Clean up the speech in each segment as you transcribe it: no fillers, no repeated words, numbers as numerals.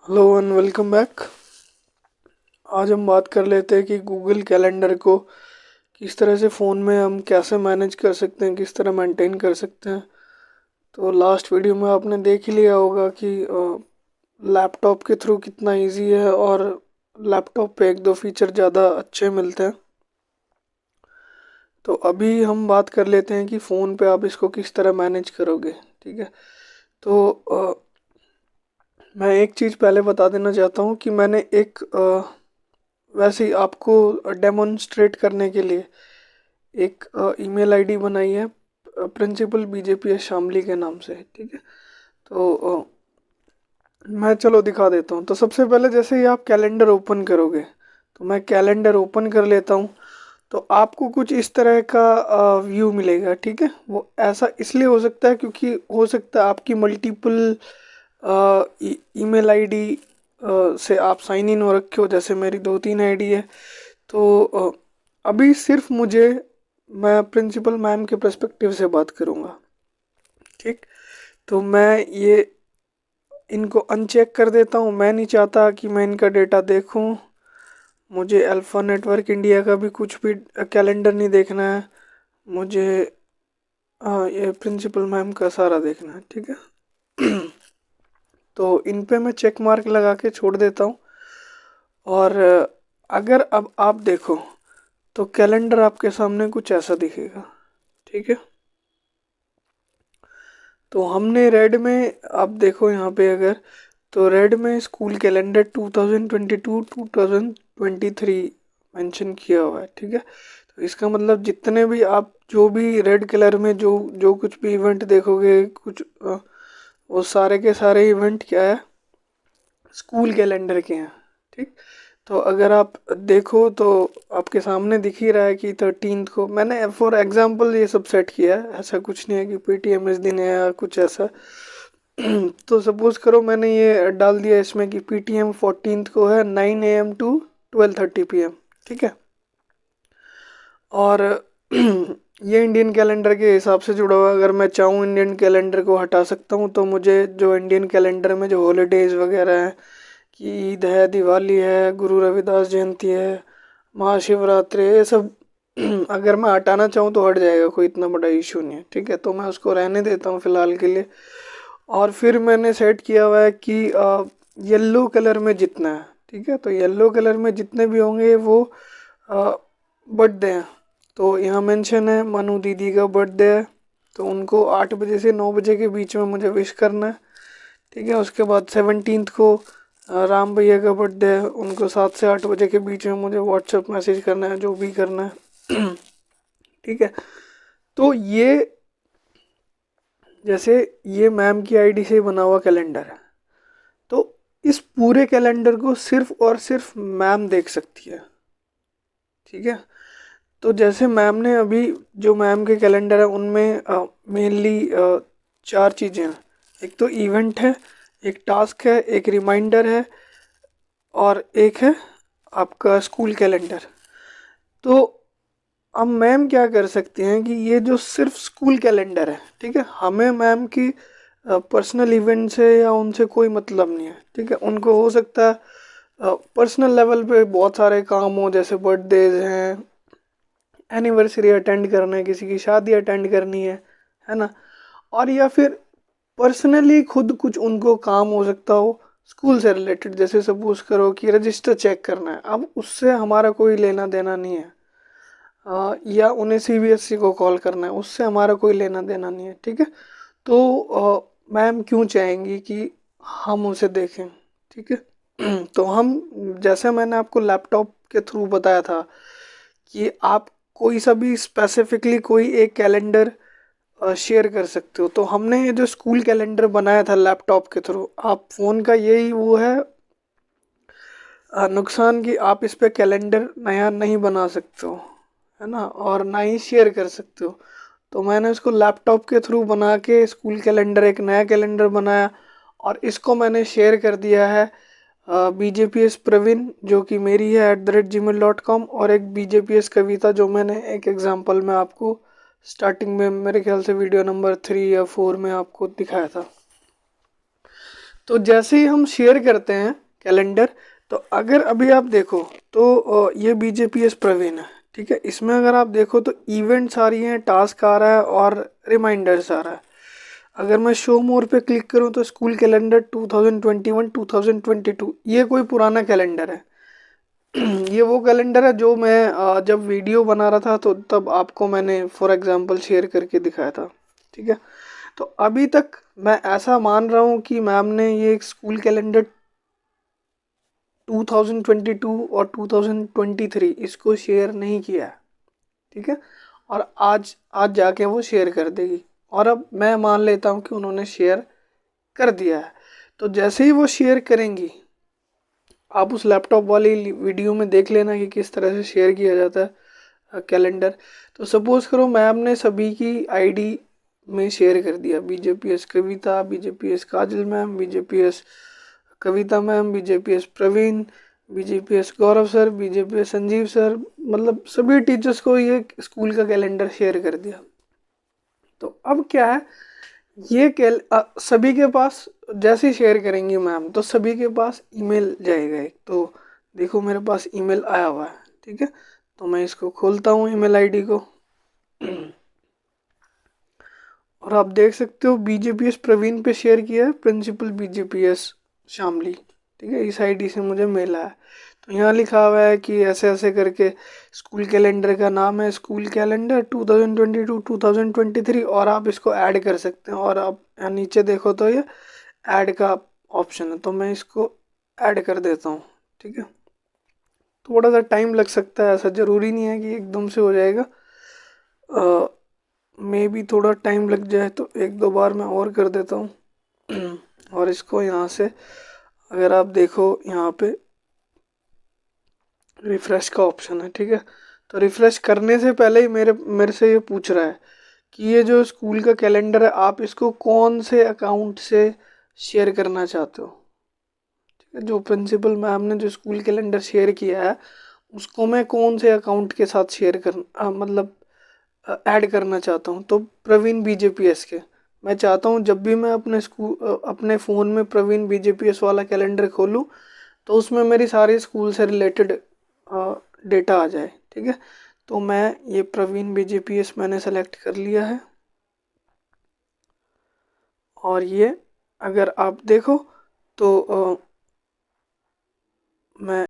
Hello and welcome back. आज हम बात कर लेते हैं कि गूगल कैलेंडर को किस तरह से फ़ोन में हम कैसे मैनेज कर सकते हैं, किस तरह मेंटेन कर सकते हैं। तो लास्ट वीडियो में आपने देख ही लिया होगा कि लैपटॉप के थ्रू कितना इजी है और लैपटॉप पे एक दो फीचर ज़्यादा अच्छे मिलते हैं। तो अभी हम बात कर लेते हैं कि फ़ोन पे आप इसको किस तरह मैनेज करोगे। ठीक है। तो मैं एक चीज़ पहले बता देना चाहता हूँ कि मैंने एक वैसे ही आपको डेमोन्स्ट्रेट करने के लिए एक ईमेल आईडी बनाई है, प्रिंसिपल बीजेपीएस शामली के नाम से। ठीक है। तो मैं चलो दिखा देता हूँ। तो सबसे पहले जैसे ही आप कैलेंडर ओपन करोगे, तो मैं कैलेंडर ओपन कर लेता हूँ। तो आपको कुछ इस तरह का व्यू मिलेगा। ठीक है। वो ऐसा इसलिए हो सकता है क्योंकि हो सकता है आपकी मल्टीपल ईमेल आईडी से आप साइन इन हो रखे हो, जैसे मेरी दो तीन आईडी है। तो अभी सिर्फ मैं प्रिंसिपल मैम के पर्सपेक्टिव से बात करूँगा। ठीक। तो मैं ये इनको अनचेक कर देता हूँ। मैं नहीं चाहता कि मैं इनका डेटा देखूँ। मुझे अल्फ़ा नेटवर्क इंडिया का भी कुछ भी कैलेंडर नहीं देखना है। मुझे ये प्रिंसिपल मैम का सारा देखना है। ठीक है। तो इन पे मैं चेक मार्क लगा के छोड़ देता हूँ। और अगर अब आप देखो तो कैलेंडर आपके सामने कुछ ऐसा दिखेगा। ठीक है। तो हमने रेड में, आप देखो यहाँ पे अगर, तो रेड में स्कूल कैलेंडर 2022 2023 मेंशन किया हुआ है। ठीक है। तो इसका मतलब जितने भी आप जो भी रेड कलर में जो जो कुछ भी इवेंट देखोगे, कुछ वो सारे के सारे इवेंट क्या है, स्कूल कैलेंडर के हैं। ठीक। तो अगर आप देखो तो आपके सामने दिख ही रहा है कि 13th को मैंने फॉर एग्जांपल ये सब सेट किया है। ऐसा कुछ नहीं है कि पेटीएम इस दिन है या कुछ ऐसा। तो सपोज करो मैंने ये डाल दिया इसमें कि पेटीएम 14th को है 9 AM टू 12:30 PM। ठीक है। और ये इंडियन कैलेंडर के हिसाब से जुड़ा हुआ है। अगर मैं चाहूँ इंडियन कैलेंडर को हटा सकता हूँ। तो मुझे जो इंडियन कैलेंडर में जो हॉलीडेज वगैरह हैं कि ईद है, दिवाली है, गुरु रविदास जयंती है, महाशिवरात्रि, ये सब अगर मैं हटाना चाहूँ तो हट जाएगा, कोई इतना बड़ा इशू नहीं है। ठीक है। तो मैं उसको रहने देता हूँ फिलहाल के लिए। और फिर मैंने सेट किया हुआ है कि येलो कलर में जितना है। ठीक है। तो येलो कलर में जितने भी होंगे वो बर्थडे हैं। तो यहाँ मेंशन है मनु दीदी का बर्थडे है, तो उनको 8 बजे से 9 बजे के बीच में मुझे विश करना है। ठीक है। उसके बाद 17th को राम भैया का बर्थडे है, उनको 7 से 8 बजे के बीच में मुझे व्हाट्सएप मैसेज करना है, जो भी करना है। ठीक है। तो ये जैसे ये मैम की आईडी से बना हुआ कैलेंडर है। तो इस पूरे कैलेंडर को सिर्फ और सिर्फ मैम देख सकती है। ठीक है। तो जैसे मैम ने अभी जो मैम के कैलेंडर है उनमें मेनली चार चीज़ें हैं। एक तो इवेंट है, एक टास्क है, एक रिमाइंडर है, और एक है आपका स्कूल कैलेंडर। तो अब मैम क्या कर सकती हैं कि ये जो सिर्फ स्कूल कैलेंडर है, ठीक है, हमें मैम की पर्सनल इवेंट से या उनसे कोई मतलब नहीं है। ठीक है। उनको हो सकता है पर्सनल लेवल पे बहुत सारे काम हो, जैसे बर्थडेज हैं, एनिवर्सरी अटेंड करना है, किसी की शादी अटेंड करनी है ना। और या फिर पर्सनली खुद कुछ उनको काम हो सकता हो स्कूल से रिलेटेड, जैसे सपोज करो कि रजिस्टर चेक करना है। अब उससे हमारा कोई लेना देना नहीं है। या उन्हें सीबीएसई को कॉल करना है, उससे हमारा कोई लेना देना नहीं है। ठीक है। तो मैम क्यों चाहेंगी कि हम उसे देखें। ठीक है। तो हम, जैसे मैंने आपको लैपटॉप के थ्रू बताया था कि आप कोई सा भी स्पेसिफिकली कोई एक कैलेंडर शेयर कर सकते हो। तो हमने ये जो स्कूल कैलेंडर बनाया था लैपटॉप के थ्रू, आप फ़ोन का यही वो है नुकसान कि आप इस पे कैलेंडर नया नहीं बना सकते हो, है ना, और ना ही शेयर कर सकते हो। तो मैंने उसको लैपटॉप के थ्रू बना के स्कूल कैलेंडर, एक नया कैलेंडर बनाया, और इसको मैंने शेयर कर दिया है BJPS प्रवीण, जो कि मेरी है @gmail.com, और एक BJPS कविता, जो मैंने एक एग्जांपल में आपको स्टार्टिंग में मेरे ख्याल से वीडियो नंबर 3 या 4 में आपको दिखाया था। तो जैसे ही हम शेयर करते हैं कैलेंडर, तो अगर अभी आप देखो तो ये BJPS प्रवीण है, ठीक है। इसमें अगर आप देखो तो इवेंट्स आ रही हैं, टास्क आ रहा है और रिमाइंडर्स आ रहा है। अगर मैं शो मोर पे क्लिक करूं तो स्कूल कैलेंडर 2021 2022, ये कोई पुराना कैलेंडर है। ये वो कैलेंडर है जो मैं जब वीडियो बना रहा था तो तब आपको मैंने फॉर एग्जांपल शेयर करके दिखाया था, ठीक है। तो अभी तक मैं ऐसा मान रहा हूँ कि मैम ने ये स्कूल कैलेंडर 2022 और 2023 इसको शेयर नहीं किया है, ठीक है। और आज आज जाके वो शेयर कर देगी, और अब मैं मान लेता हूँ कि उन्होंने शेयर कर दिया है। तो जैसे ही वो शेयर करेंगी, आप उस लैपटॉप वाली वीडियो में देख लेना कि किस तरह से शेयर किया जाता है कैलेंडर। तो सपोज करो मैम ने सभी की आईडी में शेयर कर दिया, BJPS कविता, BJPS काजल मैम, BJPS कविता मैम, BJPS प्रवीण, BJPS गौरव सर, BJPS संजीव सर, मतलब सभी टीचर्स को ये स्कूल का कैलेंडर शेयर कर दिया। तो अब क्या है, ये सभी के पास जैसे ही शेयर करेंगी मैम तो सभी के पास ईमेल जाएगा एक। तो देखो मेरे पास ईमेल आया हुआ है, ठीक है। तो मैं इसको खोलता हूँ ईमेल आईडी को, और आप देख सकते हो BJPS प्रवीण पे शेयर किया है, प्रिंसिपल BJPS शामली, ठीक है। इस आईडी से मुझे मेल आया। तो यहाँ लिखा हुआ है कि ऐसे ऐसे करके स्कूल कैलेंडर का नाम है स्कूल कैलेंडर 2022 2023, और आप इसको ऐड कर सकते हैं। और आप यहाँ नीचे देखो तो ये ऐड का ऑप्शन है, तो मैं इसको ऐड कर देता हूँ, ठीक है। थोड़ा सा टाइम लग सकता है, ऐसा ज़रूरी नहीं है कि एकदम से हो जाएगा। मे भी थोड़ा टाइम लग जाए, तो एक दो बार मैं और कर देता हूँ। और इसको यहाँ से अगर आप देखो यहाँ पे रिफ़्रेश का ऑप्शन है, ठीक है। तो रिफ़्रेश करने से पहले ही मेरे मेरे से ये पूछ रहा है कि ये जो स्कूल का कैलेंडर है आप इसको कौन से अकाउंट से शेयर करना चाहते हो, ठीक है। जो प्रिंसिपल मैम ने जो स्कूल कैलेंडर शेयर किया है उसको मैं कौन से अकाउंट के साथ शेयर मतलब ऐड करना चाहता हूँ। तो प्रवीण BJPS के मैं चाहता हूँ जब भी मैं अपने फ़ोन में प्रवीण BJPS वाला कैलेंडर खोलूँ तो उसमें मेरी सारी स्कूल से रिलेटेड डेटा आ जाए, ठीक है। तो मैं ये प्रवीण BJPS मैंने सेलेक्ट कर लिया है, और ये अगर आप देखो तो मैं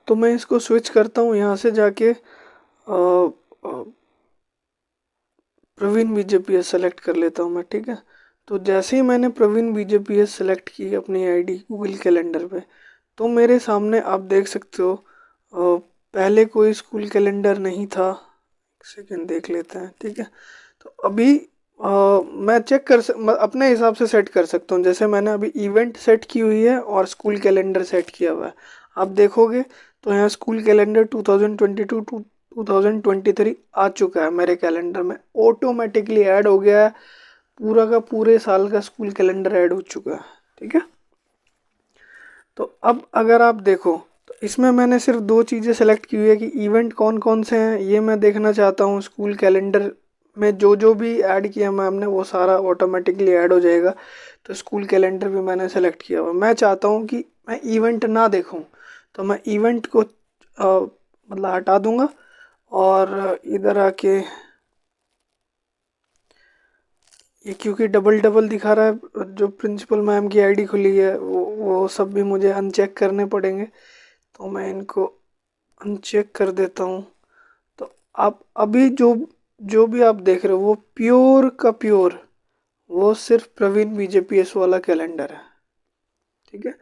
मैं इसको स्विच करता हूँ यहाँ से जाके प्रवीण BJPS सेलेक्ट कर लेता हूँ मैं, ठीक है। तो जैसे ही मैंने प्रवीण BJPS सेलेक्ट की अपनी आईडी गूगल कैलेंडर पे, तो मेरे सामने आप देख सकते हो पहले कोई स्कूल कैलेंडर नहीं था। एक सेकेंड देख लेते हैं, ठीक है। तो अभी मैं अपने हिसाब से सेट कर सकता हूँ। जैसे मैंने अभी इवेंट सेट की हुई है और स्कूल कैलेंडर सेट किया हुआ है। आप देखोगे तो यहाँ स्कूल कैलेंडर 2022 टू 2023 आ चुका है मेरे कैलेंडर में, ऑटोमेटिकली ऐड हो गया है। पूरा का पूरे साल का स्कूल कैलेंडर ऐड हो चुका है, ठीक है। तो अब अगर आप देखो तो इसमें मैंने सिर्फ दो चीज़ें सेलेक्ट की हुई है कि इवेंट कौन कौन से हैं ये मैं देखना चाहता हूँ। स्कूल कैलेंडर में जो जो भी ऐड किया मैम ने वो सारा ऑटोमेटिकली ऐड हो जाएगा। तो स्कूल कैलेंडर भी मैंने सेलेक्ट किया हुआ। मैं चाहता हूँ कि मैं इवेंट ना देखूँ, तो मैं इवेंट को मतलब हटा दूँगा, और इधर आके ये क्योंकि डबल डबल दिखा रहा है, जो प्रिंसिपल मैम की आईडी खुली है वो सब भी मुझे अनचेक करने पड़ेंगे। तो मैं इनको अनचेक कर देता हूँ। तो आप अभी जो जो भी आप देख रहे हो वो प्योर का प्योर वो सिर्फ प्रवीण BJPS वाला कैलेंडर है, ठीक है।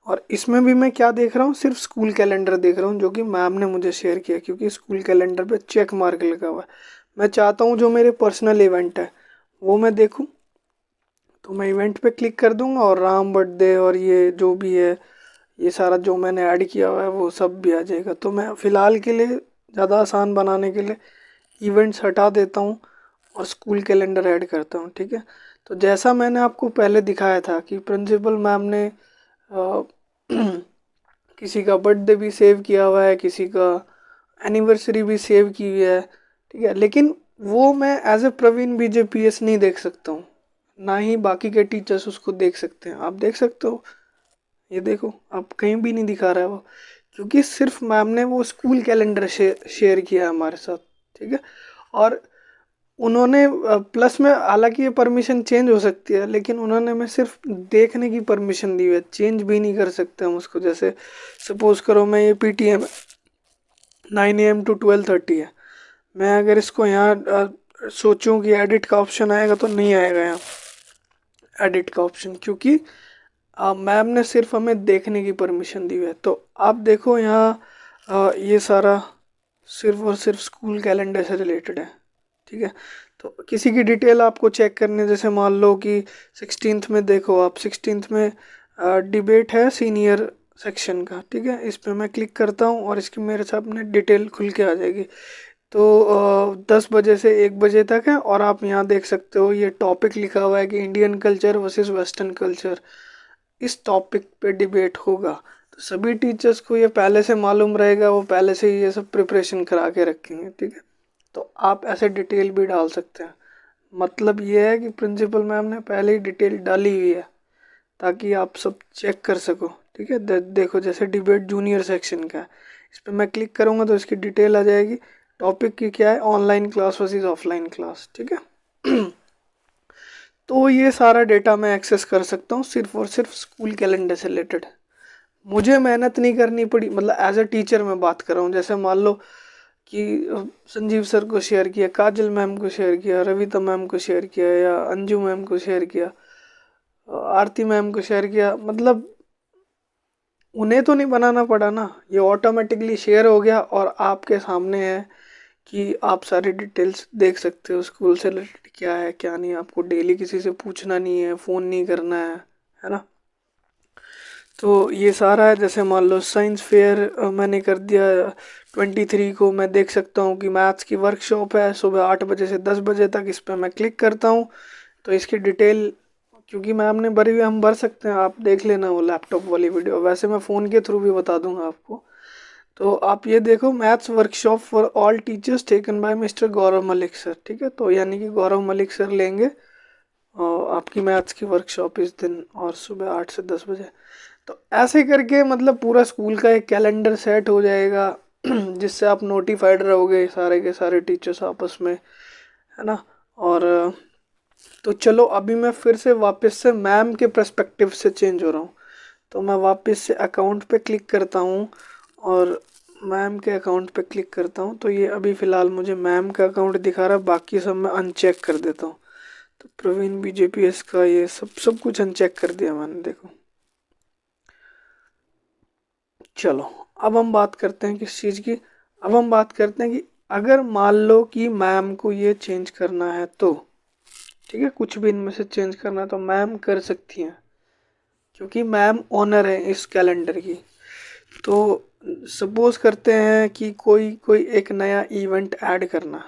और इसमें भी मैं क्या देख रहा हूँ, सिर्फ स्कूल कैलेंडर देख रहा हूँ जो कि मैम ने मुझे शेयर किया, क्योंकि स्कूल कैलेंडर पे चेक मार्क लगा हुआ है। मैं चाहता हूँ जो मेरे पर्सनल इवेंट है वो मैं देखूँ, तो मैं इवेंट पे क्लिक कर दूंगा और राम बर्थडे और ये जो भी है ये सारा जो मैंने ऐड किया हुआ है वो सब भी आ जाएगा। तो मैं फ़िलहाल के लिए ज़्यादा आसान बनाने के लिए इवेंट्स हटा देता हूँ और स्कूल कैलेंडर ऐड करता हूँ, ठीक है। तो जैसा मैंने आपको पहले दिखाया था कि प्रिंसिपल मैम ने किसी का बर्थडे भी सेव किया हुआ है, किसी का एनिवर्सरी भी सेव की हुई है, ठीक है। लेकिन वो मैं एज ए प्रवीण BJPS नहीं देख सकता हूँ, ना ही बाकी के टीचर्स उसको देख सकते हैं। आप देख सकते हो, ये देखो, आप कहीं भी नहीं दिखा रहा है वो, क्योंकि सिर्फ मैम ने वो स्कूल कैलेंडर शेयर किया हमारे साथ, ठीक है। और उन्होंने प्लस में, हालांकि ये परमिशन चेंज हो सकती है, लेकिन उन्होंने हमें सिर्फ देखने की परमिशन दी हुई है, चेंज भी नहीं कर सकते हम उसको। जैसे सपोज करो मैं ये पीटीएम 9 AM to 12:30 है, मैं अगर इसको यहाँ सोचूं कि एडिट का ऑप्शन आएगा तो नहीं आएगा यहाँ एडिट का ऑप्शन, क्योंकि मैम ने सिर्फ हमें देखने की परमिशन दी हुई है। तो आप देखो यहाँ ये सारा सिर्फ और सिर्फ स्कूल कैलेंडर से रिलेटेड है, ठीक है। तो किसी की डिटेल आपको चेक करने, जैसे मान लो कि 16th में देखो आप, 16th में डिबेट है सीनियर सेक्शन का, ठीक है। इस पे मैं क्लिक करता हूँ और इसकी मेरे सामने डिटेल खुल के आ जाएगी। तो 10 बजे से 1 बजे तक है, और आप यहाँ देख सकते हो ये टॉपिक लिखा हुआ है कि Indian culture versus western culture, इस टॉपिक पे डिबेट होगा। तो सभी टीचर्स को ये पहले से मालूम रहेगा, वो पहले से ही ये सब प्रिपरेशन करा के रखेंगे, ठीक है। तो आप ऐसे डिटेल भी डाल सकते हैं। मतलब ये है कि प्रिंसिपल मैम ने पहले ही डिटेल डाली हुई है ताकि आप सब चेक कर सको, ठीक है। देखो जैसे डिबेट जूनियर सेक्शन का है, इस पर मैं क्लिक करूँगा तो इसकी डिटेल आ जाएगी। टॉपिक की क्या है, online class versus offline class, ठीक है। तो ये सारा डेटा मैं एक्सेस कर सकता हूँ सिर्फ और सिर्फ स्कूल कैलेंडर से रिलेटेड। मुझे मेहनत नहीं करनी पड़ी, मतलब एज अ टीचर मैं बात कर रहा हूँ। जैसे मान लो कि संजीव सर को शेयर किया, काजल मैम को शेयर किया, रविता मैम को शेयर किया, या अंजू मैम को शेयर किया, आरती मैम को शेयर किया, मतलब उन्हें तो नहीं बनाना पड़ा ना, ये ऑटोमेटिकली शेयर हो गया और आपके सामने है कि आप सारी डिटेल्स देख सकते हो। स्कूल से रिलेटेड क्या है क्या नहीं, आपको डेली किसी से पूछना नहीं है, फ़ोन नहीं करना है ना। तो ये सारा है। जैसे मान लो साइंस फेयर मैंने कर दिया 23 को, मैं देख सकता हूँ कि मैथ्स की वर्कशॉप है सुबह 8 बजे से 10 बजे तक। इस पर मैं क्लिक करता हूँ तो इसकी डिटेल, क्योंकि मैम ने भरी हुई, हम भर सकते हैं, आप देख लेना वो लैपटॉप वाली वीडियो, वैसे मैं फ़ोन के थ्रू भी बता दूंगा आपको। तो आप ये देखो, maths workshop for all teachers taken by mister Gaurav Malik sir, ठीक है। तो यानी कि गौरव मलिक सर लेंगे आपकी मैथ्स की वर्कशॉप इस दिन, और सुबह 8 से 10 बजे। तो ऐसे करके मतलब पूरा स्कूल का एक कैलेंडर सेट हो जाएगा जिससे आप नोटिफाइड रहोगे सारे के सारे टीचर्स आपस में, है ना। और तो चलो अभी मैं फिर से वापस से मैम के पर्सपेक्टिव से चेंज हो रहा हूँ। तो मैं वापस से अकाउंट पे क्लिक करता हूँ और मैम के अकाउंट पे क्लिक करता हूँ। तो ये अभी फ़िलहाल मुझे मैम का अकाउंट दिखा रहा है, बाकी सब मैं अनचेक कर देता हूँ। तो प्रवीण बीजेपीएस का ये सब कुछ अनचेक कर दिया मैंने, देखो। चलो अब हम बात करते हैं किस चीज़ की, अब हम बात करते हैं कि अगर मान लो कि मैम को ये चेंज करना है तो, ठीक है, कुछ भी इनमें से चेंज करना है तो मैम कर सकती हैं, क्योंकि मैम ओनर है इस कैलेंडर की। तो सपोज करते हैं कि कोई कोई एक नया इवेंट ऐड करना है,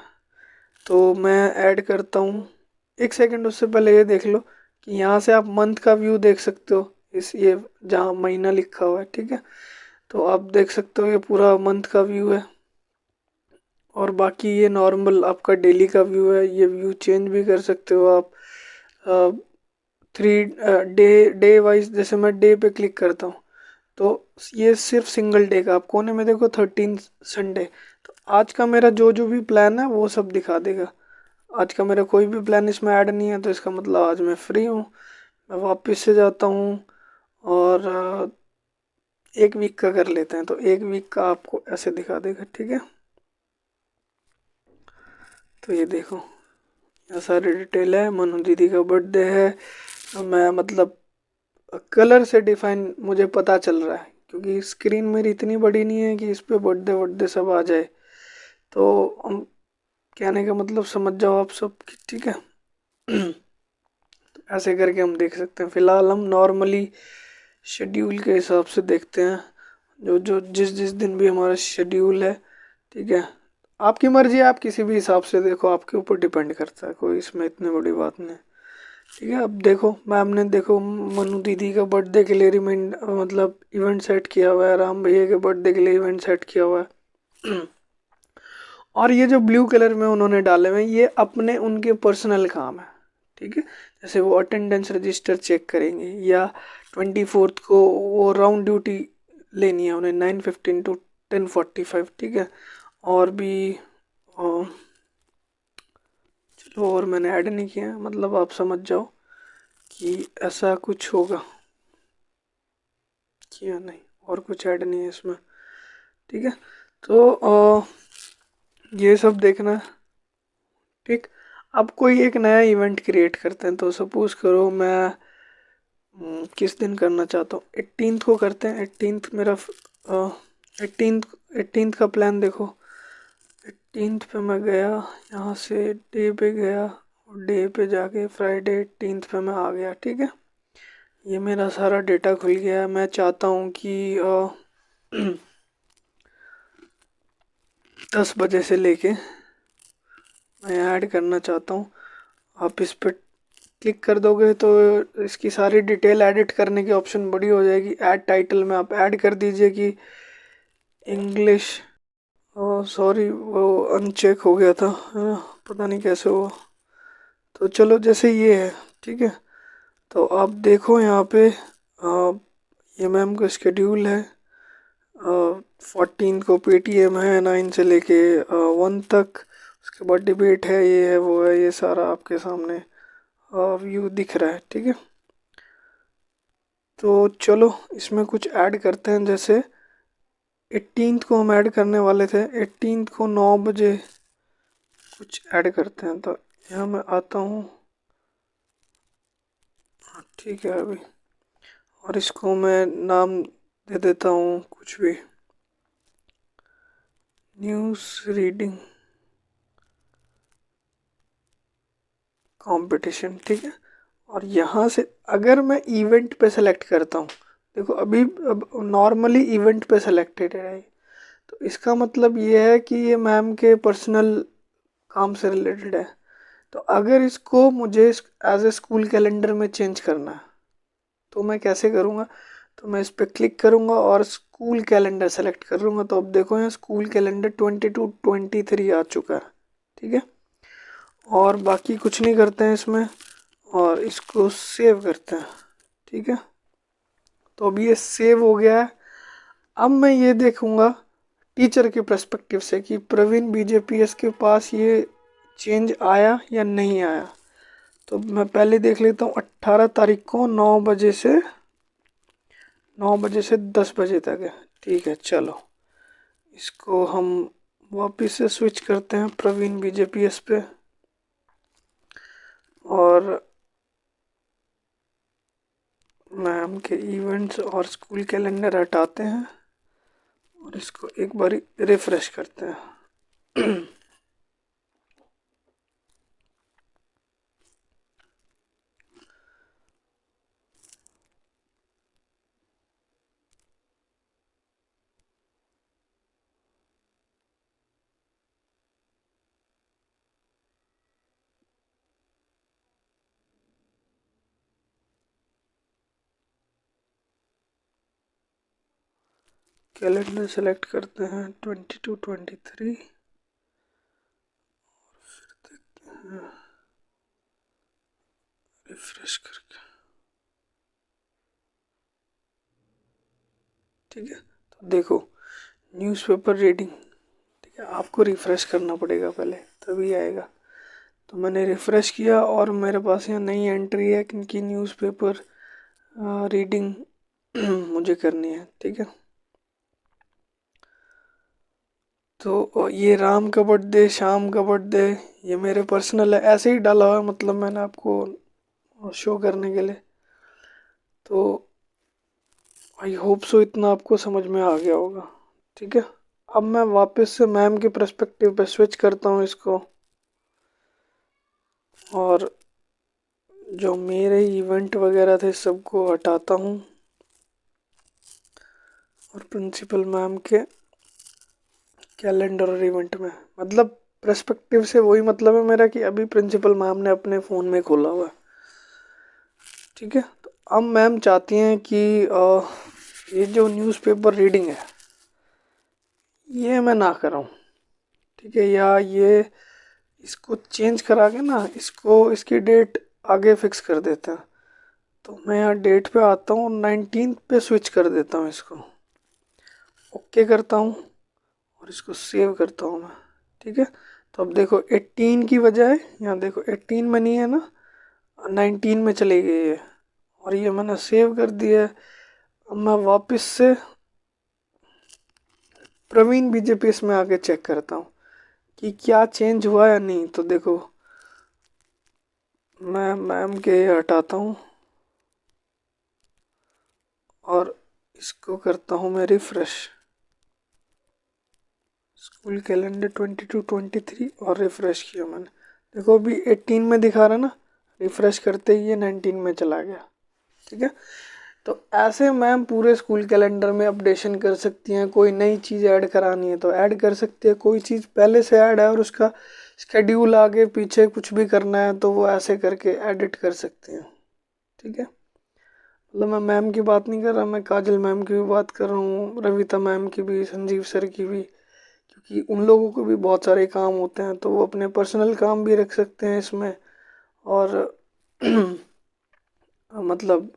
तो मैं ऐड करता हूँ। एक सेकंड, उससे पहले ये देख लो कि यहाँ से आप मंथ का व्यू देख सकते हो, इस ये जहाँ महीना लिखा हुआ है, ठीक है। तो आप देख सकते हो ये पूरा मंथ का व्यू है, और बाकी ये नॉर्मल आपका डेली का व्यू है। ये व्यू चेंज भी कर सकते हो आप 3 डे वाइज। जैसे मैं डे पे क्लिक करता हूँ तो ये सिर्फ सिंगल डे का, आप कोने में देखो 13 संडे। तो आज का मेरा जो जो भी प्लान है वो सब दिखा देगा। आज का मेरा कोई भी प्लान इसमें ऐड नहीं है, तो इसका मतलब आज मैं फ्री हूँ। मैं वापस से जाता हूँ और एक वीक का कर लेते हैं, तो एक वीक का आपको ऐसे दिखा देगा, ठीक है। तो ये देखो, यहाँ सारी डिटेल है। मनु दीदी का बर्थडे है। मैं मतलब कलर से डिफाइन मुझे पता चल रहा है, क्योंकि स्क्रीन मेरी इतनी बड़ी नहीं है कि इस पे बर्थडे वर्डे सब आ जाए। तो हम, कहने का मतलब समझ जाओ आप सब कि ठीक है। तो ऐसे करके हम देख सकते हैं। फिलहाल हम नॉर्मली शेड्यूल के हिसाब से देखते हैं, जो जो जिस जिस दिन भी हमारा शेड्यूल है, ठीक है। आपकी मर्जी है, आप किसी भी हिसाब से देखो, आपके ऊपर डिपेंड करता है, कोई इसमें इतनी बड़ी बात नहीं, ठीक है। अब देखो मैम ने, देखो मनु दीदी का बर्थडे के लिए रिमाइंड मतलब इवेंट सेट किया हुआ है, राम भैया के बर्थडे के लिए इवेंट सेट किया हुआ है। और ये जो ब्लू कलर में उन्होंने डाले हुए हैं, ये अपने उनके पर्सनल काम है, ठीक है। जैसे वो अटेंडेंस रजिस्टर चेक करेंगे, या 24th को वो राउंड ड्यूटी लेनी है उन्हें 9:15 to 10:45, ठीक है। और भी चलो, और मैंने ऐड नहीं किया है, मतलब आप समझ जाओ कि ऐसा कुछ होगा, किया नहीं, और कुछ ऐड नहीं है इसमें, ठीक है। तो ये सब देखना, ठीक। अब कोई एक नया इवेंट क्रिएट करते हैं, तो सपोज करो मैं किस दिन करना चाहता हूँ, 18th को करते हैं। 18th मेरा 18th का प्लान देखो। 18th पे मैं गया, यहाँ से डे पे गया, और डे पे जाके फ्राइडे 18th पे मैं आ गया, ठीक है। ये मेरा सारा डेटा खुल गया है। मैं चाहता हूँ कि 10 बजे से लेके मैं ऐड करना चाहता हूँ। आप इस पर क्लिक कर दोगे तो इसकी सारी डिटेल एडिट करने की ऑप्शन बड़ी हो जाएगी। ऐड टाइटल में आप ऐड कर दीजिए कि इंग्लिश, सॉरी वो अनचेक हो गया था, है ना, पता नहीं कैसे हुआ। तो चलो जैसे ये है, ठीक है। तो आप देखो यहाँ पे ये मैम का शेड्यूल है। 14 को पेटीएम है 9 से लेके 1 तक। उसके बाद डिबेट है, ये है वो है, ये सारा आपके सामने व्यू दिख रहा है, ठीक है। तो चलो इसमें कुछ ऐड करते हैं। जैसे 18th को हम ऐड करने वाले थे, 18th को 9 बजे कुछ ऐड करते हैं। तो यहाँ मैं आता हूँ, हाँ ठीक है अभी, और इसको मैं नाम दे देता हूँ कुछ भी, न्यूज़ रीडिंग कंपटीशन, ठीक है। और यहाँ से अगर मैं इवेंट पे सेलेक्ट करता हूँ, देखो अभी अब नॉर्मली इवेंट पे सेलेक्टेड है, तो इसका मतलब ये है कि ये मैम के पर्सनल काम से रिलेटेड है। तो अगर इसको मुझे एज ए स्कूल कैलेंडर में चेंज करना है, तो मैं कैसे करूँगा? तो मैं इस पर क्लिक करूँगा और स्कूल कैलेंडर सेलेक्ट करूँगा। तो अब देखो यहाँ स्कूल कैलेंडर 22-23 आ चुका है, ठीक है। और बाकी कुछ नहीं करते हैं इसमें, और इसको सेव करते हैं, ठीक है। तो अब ये सेव हो गया है। अब मैं ये देखूँगा टीचर के पर्सपेक्टिव से कि प्रवीण बीजेपीएस के पास ये चेंज आया या नहीं आया। तो मैं पहले देख लेता हूँ 18 तारीख को 9 बजे से 10 बजे तक है, ठीक है। चलो इसको हम वापस से स्विच करते हैं प्रवीण बीजेपीएस पे, और मैम के इवेंट्स और स्कूल कैलेंडर हटाते हैं, और इसको एक बार रिफ्रेश करते हैं। कैलेंडर सेलेक्ट करते हैं 22-23, रिफ्रेश करके, ठीक है। तो देखो न्यूज़पेपर रीडिंग, ठीक है, आपको रिफ्रेश करना पड़ेगा पहले तभी आएगा। तो मैंने रिफ्रेश किया और मेरे पास यहाँ नई एंट्री है, क्योंकि न्यूज़पेपर रीडिंग मुझे करनी है, ठीक है। तो ये राम का बर्थडे, शाम का बर्थडे, ये मेरे पर्सनल है, ऐसे ही डाला हुआ है, मतलब मैंने आपको शो करने के लिए। तो आई होप सो इतना आपको समझ में आ गया होगा, ठीक है। अब मैं वापस से मैम के पर्सपेक्टिव पे स्विच करता हूँ इसको, और जो मेरे इवेंट वगैरह थे सबको हटाता हूँ, और प्रिंसिपल मैम के कैलेंडर और इवेंट में, मतलब पर्सपेक्टिव से वही मतलब है मेरा कि अभी प्रिंसिपल मैम ने अपने फ़ोन में खोला हुआ है, ठीक है। तो अब मैम चाहती हैं कि ये जो न्यूज़पेपर रीडिंग है ये मैं ना कराऊँ, ठीक है, या ये इसको चेंज करा के ना, इसको इसकी डेट आगे फिक्स कर देते हैं। तो मैं यहाँ डेट पे आता हूँ, 19 पे स्विच कर देता हूँ इसको, ओके करता हूँ और इसको सेव करता हूँ मैं। ठीक है, तो अब देखो 18 की बजाय यहाँ देखो 18 में नहीं है ना, 19 में चली गई है और ये मैंने सेव कर दिया है। अब मैं वापस से प्रवीण बीजेपीएस में आके चेक करता हूँ कि क्या चेंज हुआ या नहीं। तो देखो मैं मैम के हटाता हूँ और इसको करता हूँ मैं रिफ्रेश, स्कूल कैलेंडर 22-23 और रिफ्रेश किया मैंने। देखो अभी 18 में दिखा रहा ना, रिफ्रेश करते ही ये 19 में चला गया। ठीक है, तो ऐसे मैम पूरे स्कूल कैलेंडर में अपडेशन कर सकती हैं। कोई नई चीज़ ऐड करानी है तो ऐड कर सकती है, कोई चीज़ पहले से ऐड है और उसका शेड्यूल आगे पीछे कुछ भी करना है तो वो ऐसे करके एडिट कर सकते हैं। ठीक है, मतलब मैं मैम की बात नहीं कर रहा, मैं काजल मैम की भी बात कर रहा हूँ, रविता मैम की भी, संजीव सर की भी, क्योंकि उन लोगों को भी बहुत सारे काम होते हैं तो वो अपने पर्सनल काम भी रख सकते हैं इसमें। और मतलब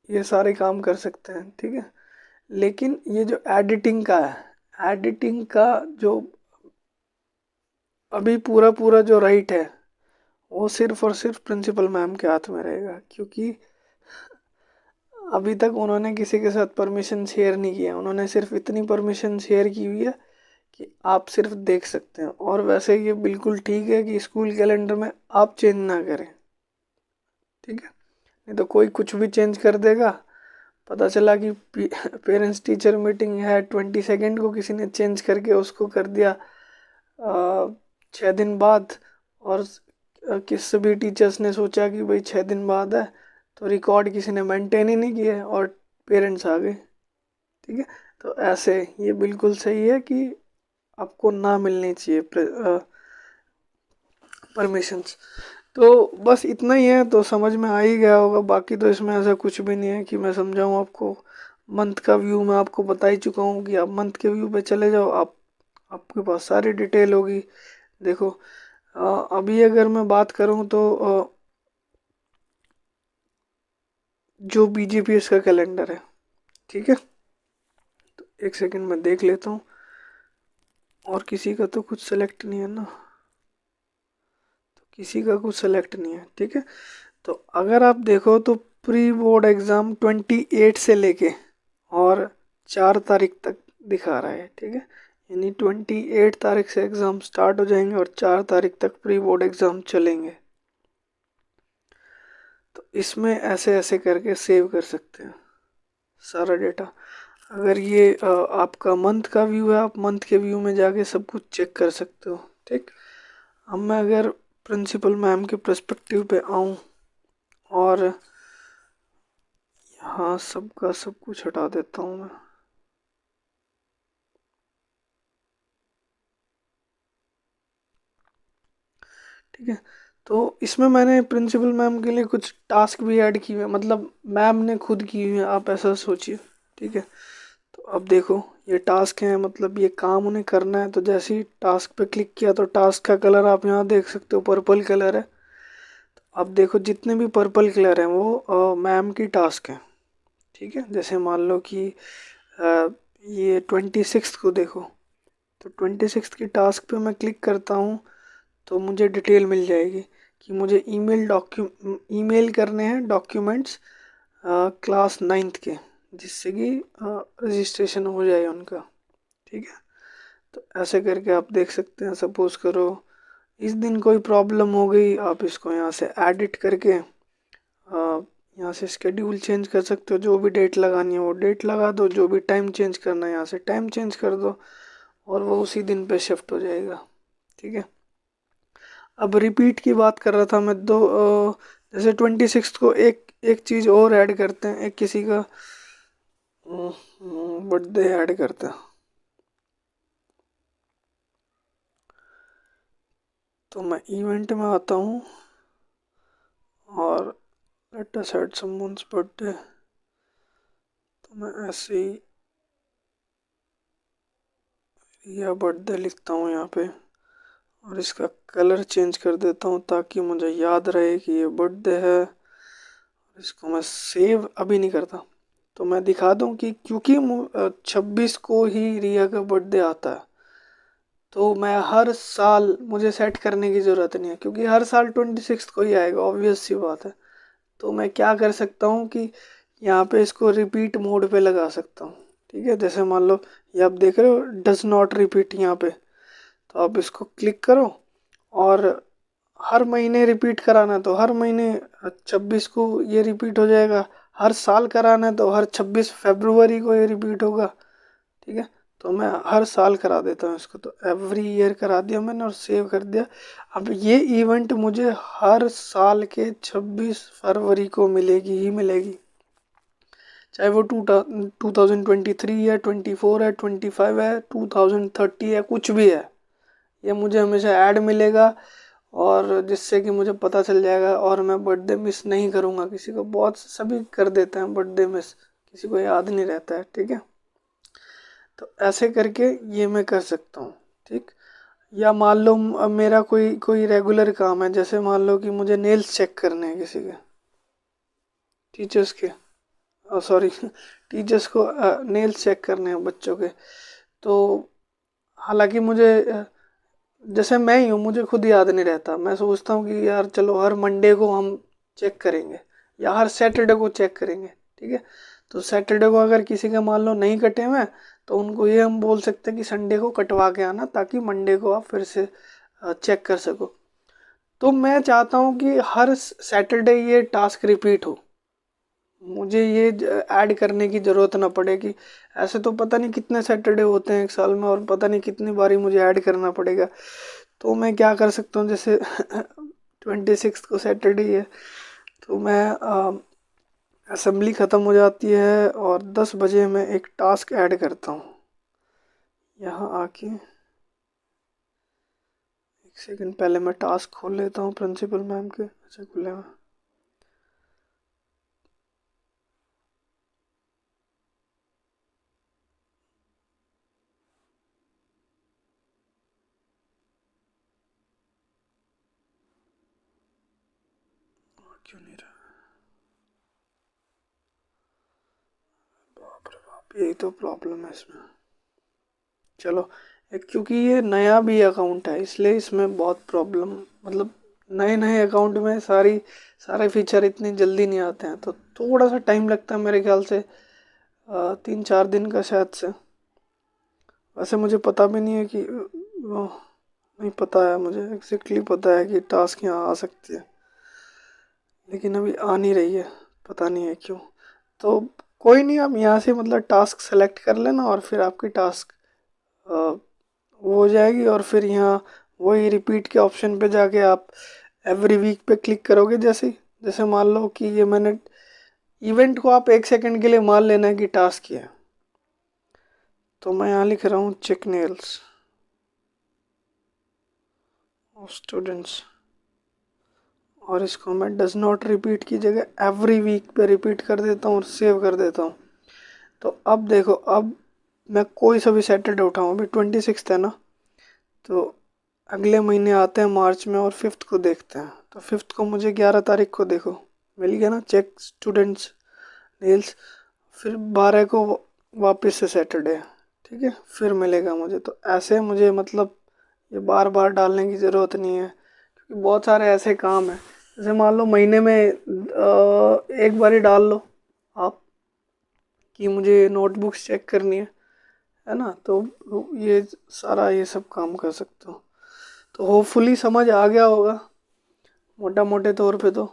ये सारे काम कर सकते हैं। ठीक है, लेकिन ये जो एडिटिंग का है, एडिटिंग का जो अभी पूरा पूरा जो राइट है वो सिर्फ और सिर्फ प्रिंसिपल मैम के हाथ में रहेगा, क्योंकि अभी तक उन्होंने किसी के साथ परमिशन शेयर नहीं किया। उन्होंने सिर्फ इतनी परमिशन शेयर की हुई है कि आप सिर्फ देख सकते हैं, और वैसे ये बिल्कुल ठीक है कि स्कूल कैलेंडर में आप चेंज ना करें। ठीक है, नहीं तो कोई कुछ भी चेंज कर देगा, पता चला कि पेरेंट्स टीचर मीटिंग है 22 को, किसी ने चेंज करके उसको कर दिया 6 दिन बाद, और किस भी टीचर्स ने सोचा कि भाई 6 दिन बाद है तो रिकॉर्ड किसी ने मेंटेन ही नहीं किया और पेरेंट्स आ गए। ठीक है, तो ऐसे ये बिल्कुल सही है कि आपको ना मिलनी चाहिए परमिशंस। तो बस इतना ही है, तो समझ में आ ही गया होगा। बाकी तो इसमें ऐसा कुछ भी नहीं है कि मैं समझाऊँ आपको। मंथ का व्यू मैं आपको बता ही चुका हूँ कि आप मंथ के व्यू पे चले जाओ, आप आपके पास सारी डिटेल होगी। देखो अभी अगर मैं बात करूँ तो जो बीजीपीएस का कैलेंडर है, ठीक है, तो एक सेकंड में देख लेता हूँ। और किसी का तो कुछ सेलेक्ट नहीं है ना, तो किसी का कुछ सेलेक्ट नहीं है। ठीक है, तो अगर आप देखो तो प्री बोर्ड एग्ज़ाम 28 से लेके और 4 तारीख तक दिखा रहा है। ठीक है, यानी 28 तारीख से एग्ज़ाम स्टार्ट हो जाएंगे और 4 तारीख तक प्री बोर्ड एग्ज़ाम चलेंगे। तो इसमें ऐसे ऐसे करके सेव कर सकते हैं सारा डेटा। अगर ये आपका मंथ का व्यू है, आप मंथ के व्यू में जाके सब कुछ चेक कर सकते हो। ठीक, अब मैं अगर प्रिंसिपल मैम के पर्सपेक्टिव पे आऊँ और यहाँ सबका सब कुछ हटा देता हूँ मैं। ठीक है, तो इसमें मैंने प्रिंसिपल मैम के लिए कुछ टास्क भी ऐड किए हुए, मतलब मैम ने खुद की हुई है, आप ऐसा सोचिए। ठीक है, तो अब देखो ये टास्क है, मतलब ये काम उन्हें करना है। तो जैसे ही टास्क पे क्लिक किया तो टास्क का कलर आप यहाँ देख सकते हो, पर्पल कलर है। अब देखो जितने भी पर्पल कलर हैं वो मैम की टास्क है। ठीक है, जैसे मान लो कि अ, ये 26 को देखो, तो 26 की टास्क पे मैं क्लिक करता हूँ तो मुझे डिटेल मिल जाएगी कि मुझे ईमेल करने हैं डॉक्यूमेंट्स क्लास 9th के, जिससे कि रजिस्ट्रेशन हो जाए उनका। ठीक है, तो ऐसे करके आप देख सकते हैं। सपोज करो इस दिन कोई प्रॉब्लम हो गई, आप इसको यहाँ से एडिट करके यहाँ से स्केड्यूल चेंज कर सकते हो। जो भी डेट लगानी है वो डेट लगा दो, जो भी टाइम चेंज करना है यहाँ से टाइम चेंज कर दो और वो उसी दिन पे शिफ्ट हो जाएगा। ठीक है, अब रिपीट की बात कर रहा था मैं, तो जैसे 26 को एक एक चीज़ और ऐड करते हैं, एक किसी का बर्थडे ऐड करते हैं। तो मैं इवेंट में आता हूँ और let us add someone's birthday, तो मैं ऐसे ही या बर्थडे लिखता हूँ यहाँ पे और इसका कलर चेंज कर देता हूँ ताकि मुझे याद रहे कि ये बर्थडे है। इसको मैं सेव अभी नहीं करता। तो मैं दिखा दूँ कि क्योंकि 26 को ही रिया का बर्थडे आता है, तो मैं हर साल मुझे सेट करने की ज़रूरत नहीं है, क्योंकि हर साल 26 को ही आएगा, ऑब्वियस सी बात है। तो मैं क्या कर सकता हूँ कि यहाँ पे इसको रिपीट मोड पे लगा सकता हूँ। ठीक है, जैसे मान लो ये आप देख रहे हो डज नॉट रिपीट यहाँ पे, तो आप इसको क्लिक करो और हर महीने रिपीट कराना है तो हर महीने 26 को ये रिपीट हो जाएगा। हर साल कराना है तो हर 26 फरवरी को ये रिपीट होगा। ठीक है, तो मैं हर साल करा देता हूँ इसको, तो एवरी ईयर करा दिया मैंने और सेव कर दिया। अब ये इवेंट मुझे हर साल के 26 फरवरी को मिलेगी ही मिलेगी, चाहे वो 2023 है, 24 है, 25 है, 2030 है, कुछ भी है, ये मुझे हमेशा ऐड मिलेगा। और जिससे कि मुझे पता चल जाएगा और मैं बर्थडे मिस नहीं करूँगा किसी को। बहुत सभी कर देते हैं बर्थडे मिस, किसी को याद नहीं रहता है। ठीक है, तो ऐसे करके ये मैं कर सकता हूँ। ठीक, या मान लो मेरा कोई कोई रेगुलर काम है, जैसे मान लो कि मुझे नेल्स चेक करने हैं किसी के, टीचर्स के, सॉरी टीचर्स को नेल्स चेक करने हैं बच्चों के। तो हालांकि मुझे जैसे मैं ही हूँ, मुझे खुद याद नहीं रहता। मैं सोचता हूँ कि यार चलो हर मंडे को हम चेक करेंगे या हर सैटरडे को चेक करेंगे। ठीक है, तो सैटरडे को अगर किसी के मान लो नहीं कटे हुए हैं, तो उनको ये हम बोल सकते हैं कि संडे को कटवा के आना, ताकि मंडे को आप फिर से चेक कर सको। तो मैं चाहता हूँ कि हर सैटरडे ये टास्क रिपीट हो, मुझे ये ऐड करने की ज़रूरत ना पड़े कि ऐसे तो पता नहीं कितने सैटरडे होते हैं एक साल में, और पता नहीं कितनी बारी मुझे ऐड करना पड़ेगा। तो मैं क्या कर सकता हूँ, जैसे 26 को सैटरडे है, तो मैं असेंबली ख़त्म हो जाती है और 10 बजे मैं एक टास्क ऐड करता हूँ। यहाँ आके एक सेकंड पहले मैं टास्क खोल लेता हूँ प्रिंसिपल मैम के। अच्छा खुले हुआ, क्यों नहीं रहा? बाप रे बाप, यही तो प्रॉब्लम है इसमें। चलो, एक क्योंकि ये नया भी अकाउंट है, इसलिए इसमें बहुत प्रॉब्लम, मतलब नए नए अकाउंट में सारे फीचर इतनी जल्दी नहीं आते हैं, तो थोड़ा सा टाइम लगता है मेरे ख्याल से 3-4 दिन का शायद से। वैसे मुझे पता भी नहीं है कि वो, नहीं पता है मुझे, एग्जैक्टली पता है कि टास्क यहाँ आ सकती है, लेकिन अभी आ नहीं रही है, पता नहीं है क्यों। तो कोई नहीं, आप यहाँ से मतलब टास्क सेलेक्ट कर लेना और फिर आपकी टास्क वो हो जाएगी। और फिर यहाँ वही रिपीट के ऑप्शन पे जाके आप एवरी वीक पे क्लिक करोगे। जैसे जैसे मान लो कि ये मैंने इवेंट को आप 1 सेकंड के लिए मान लेना है कि टास्क किया है, तो मैं यहाँ लिख रहा हूँ चेक नेल्स ऑफ स्टूडेंट्स, और इसको मैं डज नॉट रिपीट की जगह एवरी वीक पे रिपीट कर देता हूँ और सेव कर देता हूँ। तो अब देखो, अब मैं कोई सा भी सैटरडे उठाऊँ, अभी 26 है ना, तो अगले महीने आते हैं मार्च में और 5th को देखते हैं। तो 5th को मुझे 11 तारीख को देखो मिल गया ना चेक स्टूडेंट्स नेल्स, फिर 12 को वापस से सैटरडे। ठीक है, फिर मिलेगा मुझे। तो ऐसे मुझे मतलब ये बार बार डालने की ज़रूरत नहीं है, क्योंकि बहुत सारे ऐसे काम हैं। जैसे मान लो महीने में एक बार ही डाल लो आप कि मुझे नोटबुक्स चेक करनी है ना, तो ये सारा ये सब काम कर सकते हो। तो होपफुली समझ आ गया होगा मोटा मोटे तौर पे तो।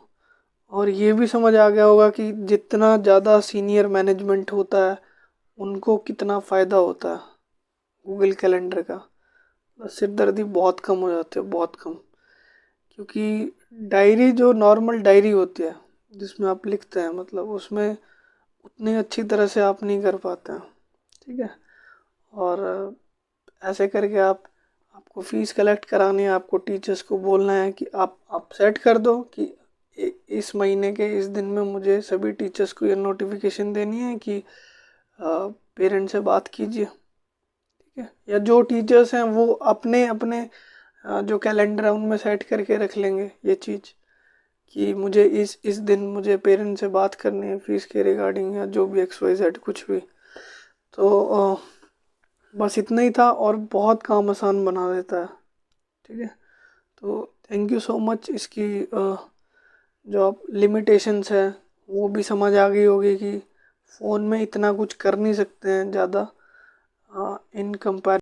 और ये भी समझ आ गया होगा कि जितना ज़्यादा सीनियर मैनेजमेंट होता है उनको कितना फ़ायदा होता है गूगल कैलेंडर का। सिरदर्दी बहुत कम हो जाती है, बहुत कम। क्योंकि डायरी, जो नॉर्मल डायरी होती है जिसमें आप लिखते हैं, मतलब उसमें उतनी अच्छी तरह से आप नहीं कर पाते हैं। ठीक है, और ऐसे करके आपको फ़ीस कलेक्ट करानी है, आपको टीचर्स को बोलना है कि आप सेट कर दो कि इस महीने के इस दिन में मुझे सभी टीचर्स को ये नोटिफिकेशन देनी है कि पेरेंट्स से बात कीजिए। ठीक है, या जो टीचर्स हैं वो अपने अपने जो कैलेंडर है उनमें सेट करके रख लेंगे ये चीज़ कि मुझे इस दिन मुझे पेरेंट्स से बात करनी है फीस के रिगार्डिंग या जो भी XYZ कुछ भी। तो बस इतना ही था और बहुत काम आसान बना देता है। ठीक है, तो थैंक यू सो मच। इसकी जो आप लिमिटेशंस है वो भी समझ आ गई होगी कि फ़ोन में इतना कुछ कर नहीं सकते हैं ज़्यादा इन कंपेयर